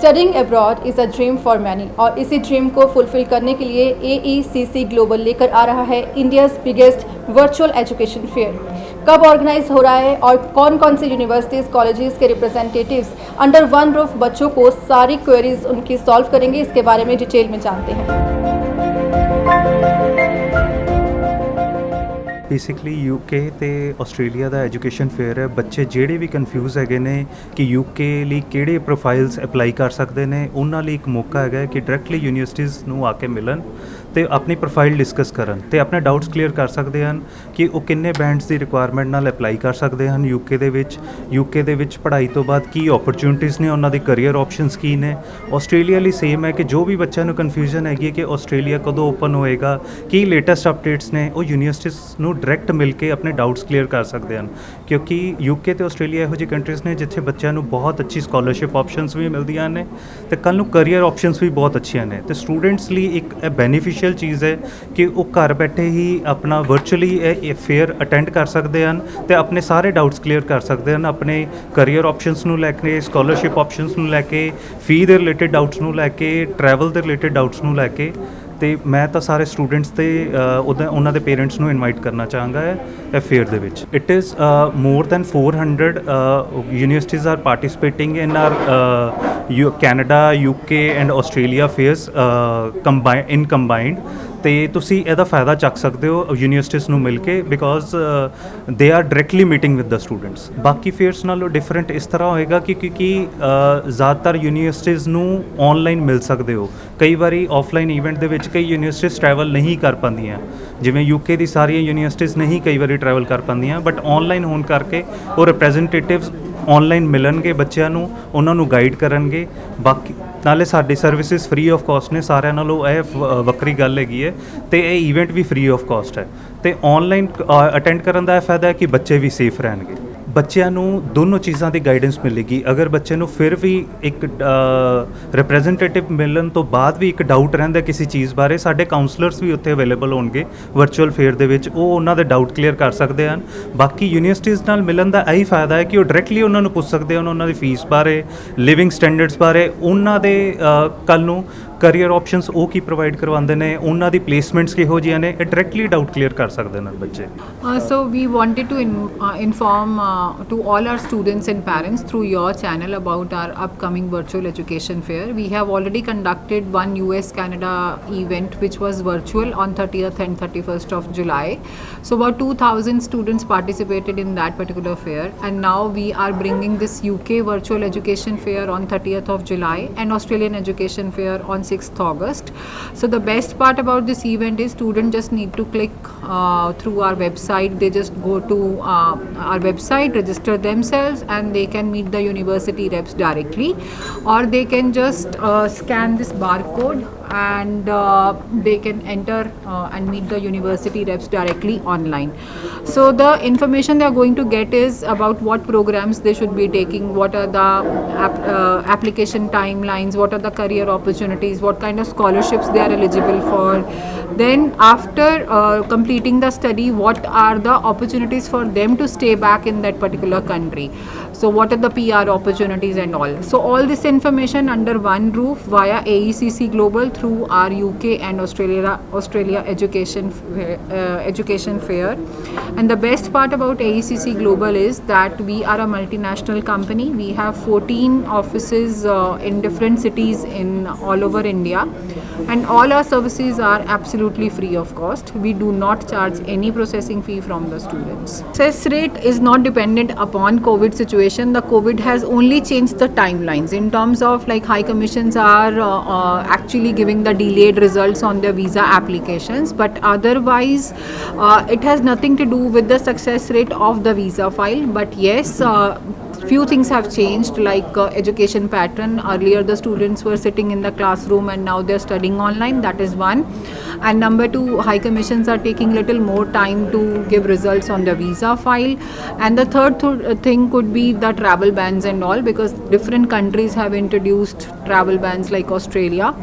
Studying abroad is a dream for many और इसी dream को फुलफिल करने के लिए AECC ग्लोबल लेकर आ रहा है India's biggest virtual education fair. कब ऑर्गेनाइज हो रहा है और कौन कौन सी यूनिवर्सिटीज़ कॉलेजेस के रिप्रेजेंटेटिव्स अंडर वन रूफ बच्चों को सारी क्वेरीज उनकी सॉल्व करेंगे, इसके बारे में डिटेल में जानते हैं। बेसिकली यूके ਤੇ ਆਸਟ੍ਰੇਲੀਆ ਦਾ ਐਜੂਕੇਸ਼ਨ ਫੇਅਰ ਹੈ। ਬੱਚੇ ਜਿਹੜੇ ਵੀ ਕਨਫਿਊਜ਼ ਹੈਗੇ ਨੇ ਕਿ ਯੂਕੇ ਲਈ ਕਿਹੜੇ ਪ੍ਰੋਫਾਈਲਸ ਅਪਲਾਈ ਕਰ ਸਕਦੇ ਨੇ, ਉਹਨਾਂ ਲਈ ਇੱਕ ਮੌਕਾ ਹੈਗਾ ਕਿ ਡਾਇਰੈਕਟਲੀ ਯੂਨੀਵਰਸਿਟੀਜ਼ ਨੂੰ ਆ ਕੇ ਮਿਲਣ ਤੇ ਆਪਣੀ ਪ੍ਰੋਫਾਈਲ ਡਿਸਕਸ ਕਰਨ ਤੇ ਆਪਣੇ ਡਾਊਟਸ ਕਲੀਅਰ ਕਰ ਸਕਦੇ ਹਨ ਕਿ ਉਹ ਕਿੰਨੇ ਬੈਂਡਸ ਦੀ ਰਿਕੁਆਇਰਮੈਂਟ ਨਾਲ ਅਪਲਾਈ ਕਰ ਸਕਦੇ ਹਨ ਯੂਕੇ ਦੇ ਵਿੱਚ ਪੜ੍ਹਾਈ ਤੋਂ ਬਾਅਦ ਕੀ ਓਪਰਚੁਨਿਟੀਜ਼ ਨੇ, ਉਹਨਾਂ ਦੇ ਕਰੀਅਰ ਆਪਸ਼ਨਸ ਕੀ ਨੇ। ਆਸਟ੍ਰੇਲੀਆ ਲਈ ਸੇਮ ਹੈ ਕਿ ਜੋ ਵੀ ਬੱਚਿਆਂ ਨੂੰ ਕਨਫਿਊਜ਼ਨ ਹੈਗੀ ਹੈ ਕਿ ਆਸਟ੍ਰੇਲੀਆ ਕਦੋਂ ਓਪਨ ਹੋਏਗਾ, ਕੀ ਲੇਟੈਸਟ ਅਪਡੇਟਸ ਨੇ, ਉਹ ਯੂਨੀਵਰਸਿਟੀਜ਼ ਨੂੰ ਡਾਇਰੈਕਟ ਮਿਲ ਕੇ ਆਪਣੇ ਡਾਊਟਸ ਕਲੀਅਰ ਕਰ ਸਕਦੇ ਹਨ। ਕਿਉਂਕਿ ਯੂਕੇ ਤੇ ਆਸਟ੍ਰੇਲੀਆ ਇਹੋ ਜਿਹੀ ਕੰਟਰੀਜ਼ ਨੇ ਜਿੱਥੇ ਬੱਚਿਆਂ ਨੂੰ ਬਹੁਤ ਅੱਛੀ ਸਕਾਲਰਸ਼ਿਪ ਆਪਸ਼ਨਸ ਵੀ ਮਿਲਦੀਆਂ ਨੇ ਤੇ ਕੱਲ੍ਹ ਨੂੰ ਕਰੀਅਰ ਆਪਸ਼ਨਸ ਵੀ ਬਹੁਤ ਅੱਛੀਆਂ ਨੇ ਤੇ ਸਟੂਡੈਂਟਸ ਲਈ ਇੱਕ ਬੈਨੀਫੀਸ਼ੀਅਲ ਚੀਜ਼ ਹੈ ਕਿ ਉਹ ਘਰ ਬੈਠੇ ਹੀ ਆਪਣਾ ਵਰਚੁਅਲੀ ਇਹ ਫੇਅਰ ਅਟੈਂਡ ਕਰ ਸਕਦੇ ਹਨ ਤੇ ਆਪਣੇ ਸਾਰੇ ਡਾਊਟਸ ਕਲੀਅਰ ਕਰ ਸਕਦੇ ਹਨ, ਆਪਣੇ ਕਰੀਅਰ ਆਪਸ਼ਨਸ ਨੂੰ ਲੈ ਕੇ, ਸਕਾਲਰਸ਼ਿਪ ਆਪਸ਼ਨਸ ਨੂੰ ਲੈ ਕੇ, ਫੀ ਦੇ ਰਿਲੇਟਡ ਡਾਊਟਸ ਨੂੰ ਲੈ ਕੇ, ਟਰੈਵਲ ਦੇ ਰਿਲੇਟਡ ਡਾਊਟਸ ਨੂੰ ਲੈ ਕੇ। ਤੇ ਮੈਂ ਤਾਂ ਸਾਰੇ ਸਟੂਡੈਂਟਸ ਤੇ ਉਹਨਾਂ ਦੇ ਪੇਰੈਂਟਸ ਨੂੰ ਇਨਵਾਈਟ ਕਰਨਾ ਚਾਹਾਂਗਾ ਇਹ ਫੇਅਰ ਦੇ ਵਿੱਚ। It is more than 400 universities are participating in our Canada, UK and Australia fairs combined ਤੇ ਤੁਸੀਂ ਇਹਦਾ ਫਾਇਦਾ ਚੱਕ ਸਕਦੇ ਹੋ ਯੂਨੀਵਰਸਿਟੀਜ਼ ਨੂੰ ਮਿਲ ਕੇ because they are directly meeting with the students. ਬਾਕੀ ਫੇਅਰਸ ਨਾਲੋਂ ਡਿਫਰੈਂਟ ਇਸ ਤਰ੍ਹਾਂ ਹੋਏਗਾ ਕਿ ਕਿਉਂਕਿ ਜ਼ਿਆਦਾਤਰ ਯੂਨੀਵਰਸਿਟੀਜ਼ ਨੂੰ ਆਨਲਾਈਨ ਮਿਲ ਸਕਦੇ ਹੋ। ਕਈ ਵਾਰੀ ਆਫਲਾਈਨ ਈਵੈਂਟ ਦੇ ਵਿੱਚ ਕਈ ਯੂਨੀਵਰਸਿਟੀਜ਼ ਟਰੈਵਲ ਨਹੀਂ ਕਰ ਪਾਉਂਦੀਆਂ, ਜਿਵੇਂ UK ਦੀ ਸਾਰੀਆਂ ਯੂਨੀਵਰਸਿਟੀਜ਼ ਨਹੀਂ ਕਈ ਵਾਰੀ ਟਰੈਵਲ ਕਰ ਪਾਉਂਦੀਆਂ, ਬਟ ਆਨਲਾਈਨ ਹੋਣ ਕਰਕੇ ਉਹ ਰਿਪਰੈਜ਼ੈਂਟੇਟਿਵਸ ਆਨਲਾਈਨ ਮਿਲਣਗੇ ਬੱਚਿਆਂ ਨੂੰ, ਉਹਨਾਂ ਨੂੰ ਗਾਈਡ ਕਰਨਗੇ। ਬਾਕੀ ਨਾਲੇ ਸਾਡੀ ਸਰਵਿਸਿਜ਼ ਫ੍ਰੀ ਆਫ ਕਾਸਟ ਨੇ, ਸਾਰਿਆਂ ਨਾਲੋਂ ਇਹ ਵੱਖਰੀ ਗੱਲ ਹੈਗੀ ਹੈ ਤੇ ਇਹ ਈਵੈਂਟ ਵੀ ਫ੍ਰੀ ਆਫ ਕਾਸਟ ਹੈ ਤੇ ਆਨਲਾਈਨ ਅਟੈਂਡ ਕਰਨ ਦਾ ਇਹ ਫਾਇਦਾ ਹੈ ਕਿ ਬੱਚੇ ਵੀ ਸੇਫ ਰਹਿਣਗੇ। ਬੱਚਿਆਂ ਨੂੰ ਦੋਨੋਂ ਚੀਜ਼ਾਂ ਦੀ ਗਾਈਡੈਂਸ ਮਿਲੇਗੀ। ਅਗਰ ਬੱਚੇ ਨੂੰ ਫਿਰ ਵੀ ਇੱਕ ਰਿਪਰੈਜ਼ੈਂਟੇਟਿਵ ਮਿਲਣ ਤੋਂ ਬਾਅਦ ਵੀ ਇੱਕ ਡਾਊਟ ਰਹਿੰਦਾ ਕਿਸੇ ਚੀਜ਼ ਬਾਰੇ, ਸਾਡੇ ਕਾਉਂਸਲਰਸ ਵੀ ਉੱਥੇ ਅਵੇਲੇਬਲ ਹੋਣਗੇ ਵਰਚੁਅਲ ਫੇਅਰ ਦੇ ਵਿੱਚ, ਉਹ ਉਹਨਾਂ ਦੇ ਡਾਊਟ ਕਲੀਅਰ ਕਰ ਸਕਦੇ ਹਨ। ਬਾਕੀ ਯੂਨੀਵਰਸਿਟੀਜ਼ ਨਾਲ ਮਿਲਣ ਦਾ ਇਹੀ ਫਾਇਦਾ ਹੈ ਕਿ ਉਹ ਡਾਇਰੈਕਟਲੀ ਉਹਨਾਂ ਨੂੰ ਪੁੱਛ ਸਕਦੇ ਹਨ ਉਹਨਾਂ ਦੀ ਫੀਸ ਬਾਰੇ, ਲਿਵਿੰਗ ਸਟੈਂਡਰਡਸ ਬਾਰੇ, ਉਹਨਾਂ ਦੇ ਕੱਲ੍ਹ ਨੂੰ ਕਰੀਅਰ ਆਪਸ਼ਨਸ ਉਹ ਕੀ ਪ੍ਰੋਵਾਈਡ ਕਰਵਾਉਂਦੇ ਨੇ, ਉਹਨਾਂ ਦੀ ਪਲੇਸਮੈਂਟਸ ਕਿਹੋ ਜਿਹੀਆਂ ਨੇ, ਇਹ ਡਾਇਰੈਕਟਲੀ ਡਾਊਟ ਕਲੀਅਰ ਕਰ ਸਕਦੇ ਨੇ ਬੱਚੇ। So we wanted to inform to all our students and parents through your channel about our upcoming virtual education fair. We have already conducted one US-Canada event which was virtual on 30th and 31st of July. So about 2,000 students participated in that particular fair, and now we are bringing this UK virtual education fair on 30th of July and Australian education fair on 6th August. So the best part about this event is students just need to click through our website. They just go to our website, register themselves, and they can meet the university reps directly, or they can just scan this barcode and they can enter and meet the university reps directly online. So the information they are going to get is about what programs they should be taking, what are the application timelines, what are the career opportunities, what kind of scholarships they are eligible for. Then after completing the study, what are the opportunities for them to stay back in that particular country. So what are the PR opportunities and all. So all this information under one roof via AECC Global through our UK and Australia education fair. And the best part about AECC Global is that we are a multinational company. We have 14 offices in different cities in all over India, and all our services are absolutely free of cost. We do not charge any processing fee from the students. Success rate is not dependent upon COVID situation. The COVID has only changed the timelines in terms of like high commissions are actually giving the delayed results on their visa applications, but otherwise it has nothing to do with the success rate of the visa file. But yes, few things have changed, like education pattern. Earlier the students were sitting in the classroom and now they're studying online. That is one. And number two, high commissions are taking little more time to give results on the visa file. And the third thing could be the travel bans and all, because different countries have introduced travel bans like Australia.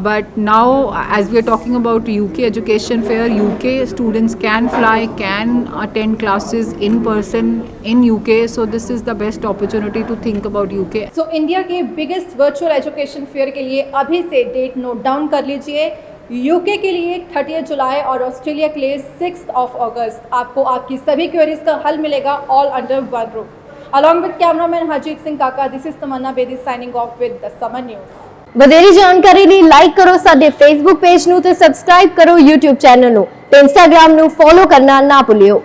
But now, as we are talking about UK education fair, UK students can fly, can attend classes in person in UK. So this is the best opportunity to think about UK. So India के biggest virtual education fair के लिए अभी से date note down कर लीजिए। UK के लिए 30 जुलाई और ऑस्ट्रेलिया के लिए 6 अगस्त। आपको आपकी सभी क्वेरीज का हल मिलेगा all under one roof. Along with cameraman Harjeet Singh Kaka, this is Tamanna Bedi signing off with the Samar news. ਵਧੇਰੀ ਜਾਣਕਾਰੀ ਲਈ ਲਾਈਕ ਕਰੋ ਸਾਡੇ ਫੇਸਬੁੱਕ ਪੇਜ ਨੂੰ ਤੇ ਸਬਸਕ੍ਰਾਈਬ ਕਰੋ YouTube ਚੈਨਲ ਨੂੰ ਤੇ Instagram ਨੂੰ ਫੋਲੋ ਕਰਨਾ ਨਾ ਭੁੱਲਿਓ।